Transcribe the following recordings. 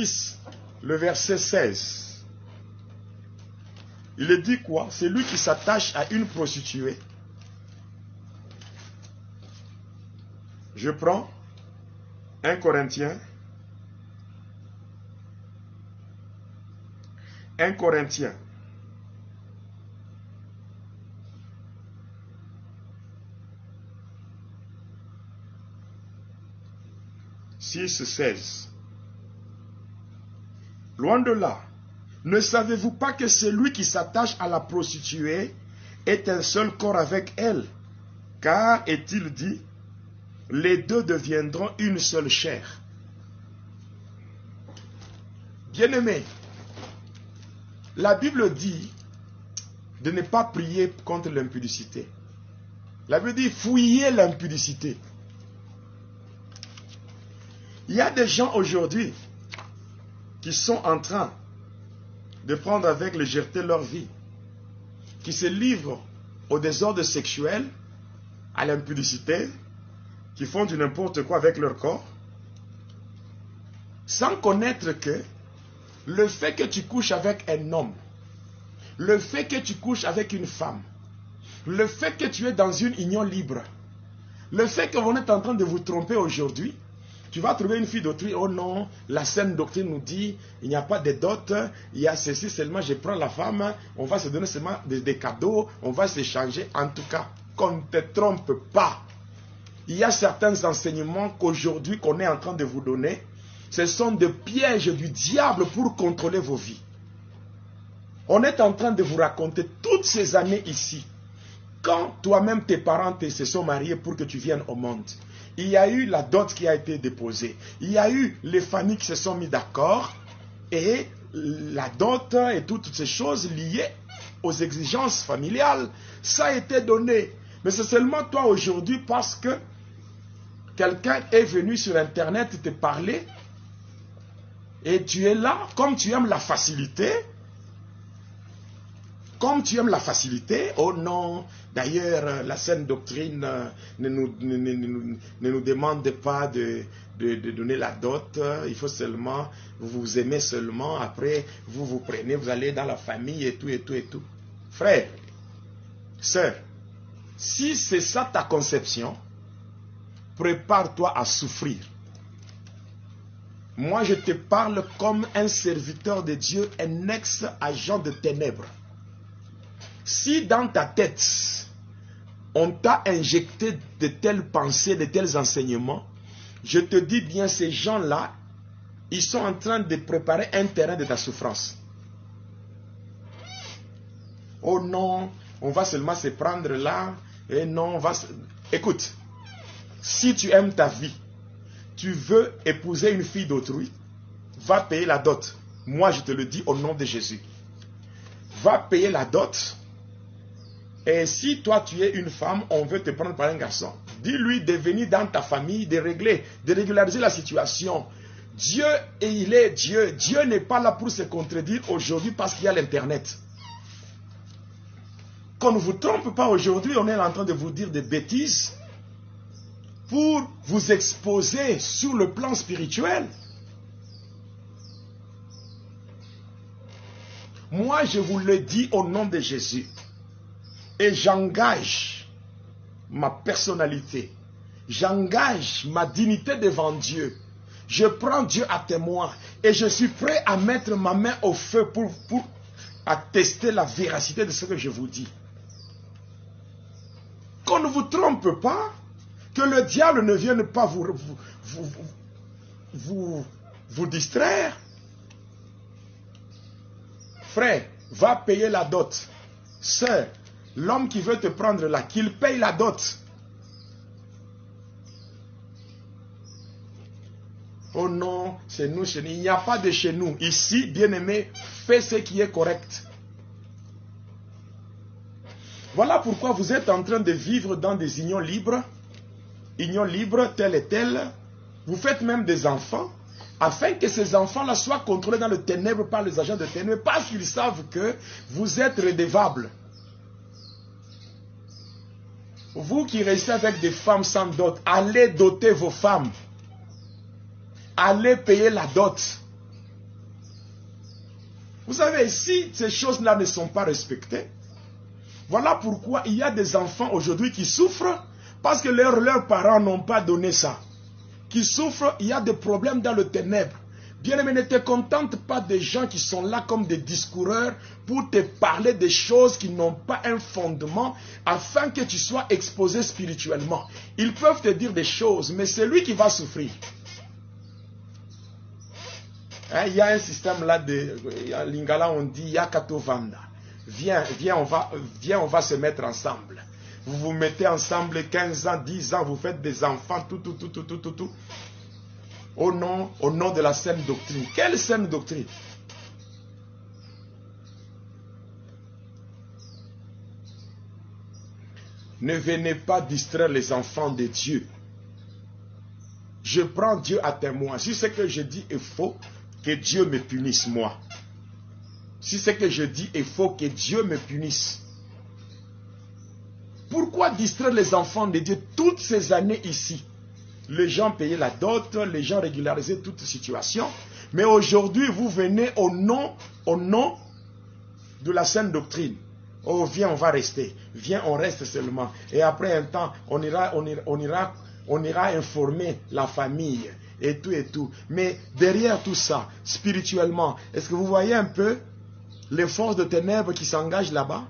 6, le verset 16. Il est dit quoi? C'est lui qui s'attache à une prostituée. Je prends 1 Corinthiens. 1 Corinthiens. « 6, 16. Loin de là, ne savez-vous pas que celui qui s'attache à la prostituée est un seul corps avec elle? Car, est-il dit, les deux deviendront une seule chair. » Bien-aimés, la Bible dit de ne pas prier contre l'impudicité. La Bible dit fouillez l'impudicité. Il y a des gens aujourd'hui qui sont en train de prendre avec légèreté leur vie, qui se livrent au désordre sexuel, à l'impudicité, qui font du n'importe quoi avec leur corps, sans connaître que le fait que tu couches avec un homme, le fait que tu couches avec une femme, le fait que tu es dans une union libre, le fait que vous êtes en train de vous tromper aujourd'hui, tu vas trouver une fille d'autrui, oh non, la saine doctrine nous dit, il n'y a pas de dot, il y a ceci seulement, je prends la femme, on va se donner seulement des cadeaux, on va s'échanger. En tout cas, qu'on ne te trompe pas. Il y a certains enseignements qu'aujourd'hui qu'on est en train de vous donner, ce sont des pièges du diable pour contrôler vos vies. On est en train de vous raconter toutes ces années ici, quand toi-même tes parents se sont mariés pour que tu viennes au monde. Il y a eu la dot qui a été déposée. Il y a eu les familles qui se sont mis d'accord. Et la dot et toutes ces choses liées aux exigences familiales, ça a été donné. Mais c'est seulement toi aujourd'hui parce que quelqu'un est venu sur Internet te parler. Et tu es là, comme tu aimes la facilité. Comme tu aimes la facilité, oh non, d'ailleurs, la saine doctrine ne nous demande pas de donner la dot. Il faut seulement, vous vous aimez seulement, après, vous vous prenez, vous allez dans la famille et tout, et tout, et tout. Frère, sœur, si c'est ça ta conception, prépare-toi à souffrir. Moi, je te parle comme un serviteur de Dieu, un ex-agent de ténèbres. Si dans ta tête, on t'a injecté de telles pensées, de tels enseignements, je te dis bien, ces gens-là, ils sont en train de préparer un terrain de ta souffrance. Oh non, on va seulement se prendre là, et non, on va... Écoute, si tu aimes ta vie, tu veux épouser une fille d'autrui, va payer la dot. Moi, je te le dis au nom de Jésus. Va payer la dot. Et si toi tu es une femme, on veut te prendre par un garçon, dis-lui de venir dans ta famille, de régler, de régulariser la situation. Dieu, et il est Dieu. Dieu n'est pas là pour se contredire aujourd'hui parce qu'il y a l'Internet. Qu'on ne vous trompe pas aujourd'hui, on est en train de vous dire des bêtises pour vous exposer sur le plan spirituel. Moi, je vous le dis au nom de Jésus. Et j'engage ma personnalité. J'engage ma dignité devant Dieu. Je prends Dieu à témoin. Et je suis prêt à mettre ma main au feu pour attester la véracité de ce que je vous dis. Qu'on ne vous trompe pas. Que le diable ne vienne pas vous distraire. Frère, va payer la dot. Sœur, l'homme qui veut te prendre là, qu'il paye la dot. Oh non, c'est nous, chez nous. Il n'y a pas de chez nous. Ici, bien-aimé, fais ce qui est correct. Voilà pourquoi vous êtes en train de vivre dans des unions libres. Unions libres, telle et telle. Vous faites même des enfants, afin que ces enfants-là soient contrôlés dans le ténèbre par les agents de ténèbres, parce qu'ils savent que vous êtes redevables. Vous qui restez avec des femmes sans dot, allez doter vos femmes. Allez payer la dot. Vous savez, si ces choses-là ne sont pas respectées, voilà pourquoi il y a des enfants aujourd'hui qui souffrent parce que leurs parents n'ont pas donné ça. Qui souffrent, il y a des problèmes dans le ténèbre. Bien-aimé, ne te contente pas des gens qui sont là comme des discoureurs pour te parler des choses qui n'ont pas un fondement afin que tu sois exposé spirituellement. Ils peuvent te dire des choses, mais c'est lui qui va souffrir. Hein, il y a un système là, en lingala on dit Yakato Vanda. Viens, on va se mettre ensemble. Vous vous mettez ensemble 15 ans, 10 ans, vous faites des enfants, tout. Au nom de la saine doctrine. Quelle saine doctrine? Ne venez pas distraire les enfants de Dieu. Je prends Dieu à témoin. Si ce que je dis est faux, que Dieu me punisse moi. Si ce que je dis est faux, que Dieu me punisse. Pourquoi distraire les enfants de Dieu toutes ces années ici? Les gens payaient la dot, les gens régularisaient toute situation. Mais aujourd'hui, vous venez au nom de la saine doctrine. Oh, viens, on va rester. Viens, on reste seulement. Et après un temps, on ira informer la famille et tout. Mais derrière tout ça, spirituellement, est-ce que vous voyez un peu les forces de ténèbres qui s'engagent là-bas?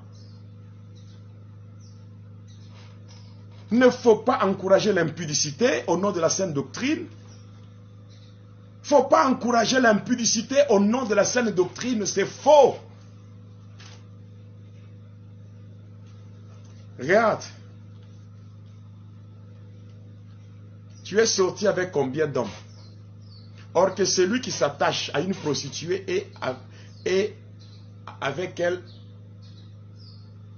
Il ne faut pas encourager l'impudicité au nom de la saine doctrine. Il ne faut pas encourager l'impudicité au nom de la saine doctrine, c'est faux. Regarde. Tu es sorti avec combien d'hommes? Or que celui qui s'attache à une prostituée et avec elle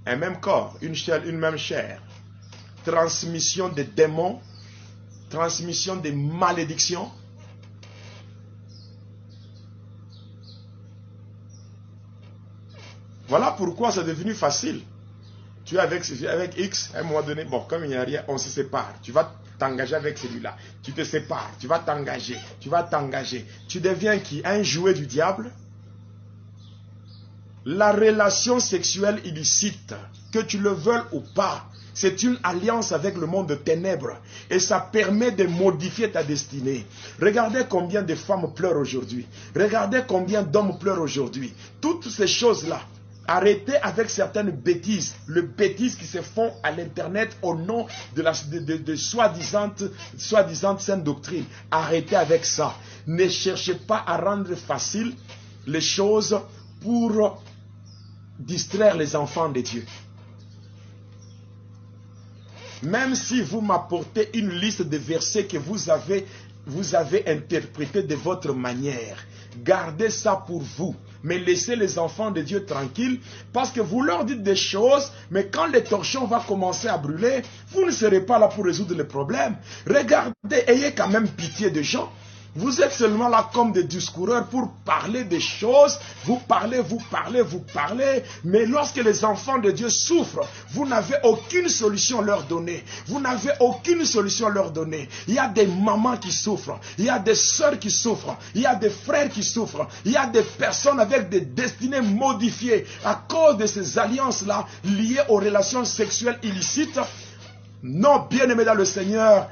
un même corps, une même chair. Transmission des démons, transmission des malédictions. Voilà pourquoi c'est devenu facile. Tu es avec X, à un moment donné, bon, comme il n'y a rien, on se sépare. Tu vas t'engager avec celui-là. Tu te sépares, tu vas t'engager, Tu deviens qui? Un jouet du diable? La relation sexuelle illicite, que tu le veuilles ou pas, c'est une alliance avec le monde de ténèbres. Et ça permet de modifier ta destinée. Regardez combien de femmes pleurent aujourd'hui. Regardez combien d'hommes pleurent aujourd'hui. Toutes ces choses-là. Arrêtez avec certaines bêtises. Les bêtises qui se font à l'internet au nom de soi-disant saine doctrine. Arrêtez avec ça. Ne cherchez pas à rendre facile les choses pour distraire les enfants de Dieu. Même si vous m'apportez une liste de versets que vous avez interprétés de votre manière, gardez ça pour vous. Mais laissez les enfants de Dieu tranquilles, parce que vous leur dites des choses, mais quand les torchons vont commencer à brûler, vous ne serez pas là pour résoudre le problème. Regardez, ayez quand même pitié des gens. Vous êtes seulement là comme des discoureurs pour parler des choses. Vous parlez. Mais lorsque les enfants de Dieu souffrent, vous n'avez aucune solution à leur donner. Il y a des mamans qui souffrent. Il y a des sœurs qui souffrent. Il y a des frères qui souffrent. Il y a des personnes avec des destinées modifiées à cause de ces alliances-là liées aux relations sexuelles illicites. Non, bien-aimés dans le Seigneur,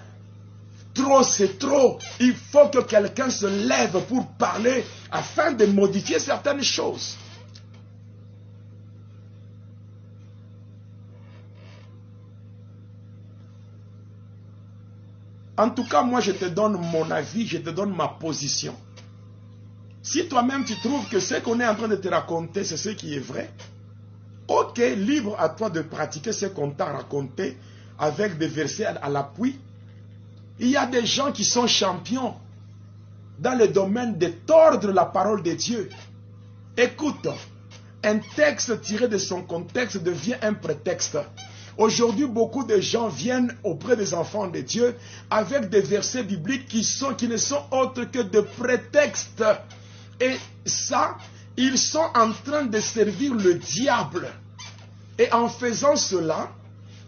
trop, c'est trop. Il faut que quelqu'un se lève pour parler afin de modifier certaines choses. En tout cas, moi, je te donne mon avis, je te donne ma position. Si toi-même, tu trouves que ce qu'on est en train de te raconter, c'est ce qui est vrai, ok, libre à toi de pratiquer ce qu'on t'a raconté avec des versets à l'appui. Il y a des gens qui sont champions dans le domaine de tordre la parole de Dieu. Écoute, un texte tiré de son contexte devient un prétexte. Aujourd'hui, beaucoup de gens viennent auprès des enfants de Dieu avec des versets bibliques qui ne sont autres que de prétextes. Et ça, ils sont en train de servir le diable. Et en faisant cela,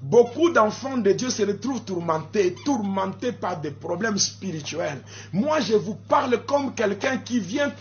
beaucoup d'enfants de Dieu se retrouvent tourmentés par des problèmes spirituels. Moi, je vous parle comme quelqu'un qui vient